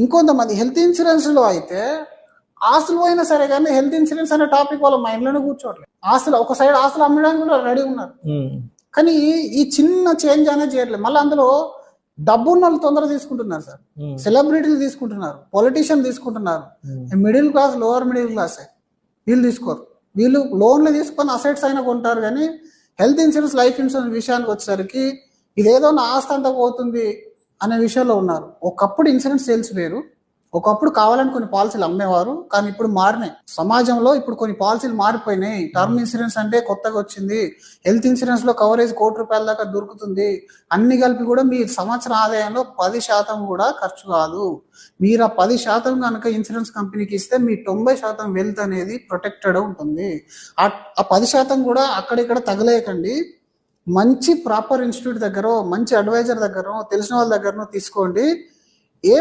ఇంకొంతమంది హెల్త్ ఇన్సూరెన్స్లో అయితే ఆస్తులు పోయినా సరే కానీ హెల్త్ ఇన్సూరెన్స్ అనే టాపిక్ వాళ్ళ మైండ్లోనే కూర్చోట్లేదు. ఆస్తులు ఒక సైడ్ ఆస్తులు అమ్మడానికి కూడా రెడీ ఉన్నారు. కానీ ఈ చిన్న చేంజ్ అనేది చేయట్లేదు. మళ్ళీ అందులో డబ్బు ఉన్న వాళ్ళు తొందరగా తీసుకుంటున్నారు సార్. సెలబ్రిటీలు తీసుకుంటున్నారు, పొలిటీషియన్ తీసుకుంటున్నారు, మిడిల్ క్లాస్ లోవర్ మిడిల్ క్లాసే వీళ్ళు తీసుకోరు. వీళ్ళు లోన్లు తీసుకొని అసెట్స్ అయినా కొంటారు. కానీ హెల్త్ ఇన్సూరెన్స్ లైఫ్ ఇన్సూరెన్స్ విషయానికి వచ్చేసరికి ఇదేదో నా ఆస్తి అంతా పోతుంది అనే విషయంలో ఉన్నారు. ఒకప్పుడు ఇన్సూరెన్స్ సేల్స్ వేరు, ఒకప్పుడు కావాలని కొన్ని పాలసీలు అమ్మేవారు. కానీ ఇప్పుడు మారినాయి. సమాజంలో ఇప్పుడు కొన్ని పాలసీలు మారిపోయినాయి. టర్మ్ ఇన్సూరెన్స్ అంటే కొత్తగా వచ్చింది. హెల్త్ ఇన్సూరెన్స్ లో కవరేజ్ ₹1,00,00,000 దాకా దొరుకుతుంది. అన్ని కలిపి కూడా మీ సంవత్సర ఆదాయంలో 10% కూడా ఖర్చు కాదు. మీరు ఆ 10% కనుక ఇన్సూరెన్స్ కంపెనీకి ఇస్తే మీ 90% వెల్త్ అనేది ప్రొటెక్టెడ్ ఉంటుంది. ఆ 10% కూడా అక్కడిక్కడ తగలేయకండి. మంచి ప్రాపర్ ఇన్స్టిట్యూట్ దగ్గర, మంచి అడ్వైజర్ దగ్గర, తెలిసిన వాళ్ళ దగ్గర తీసుకోండి. ఏ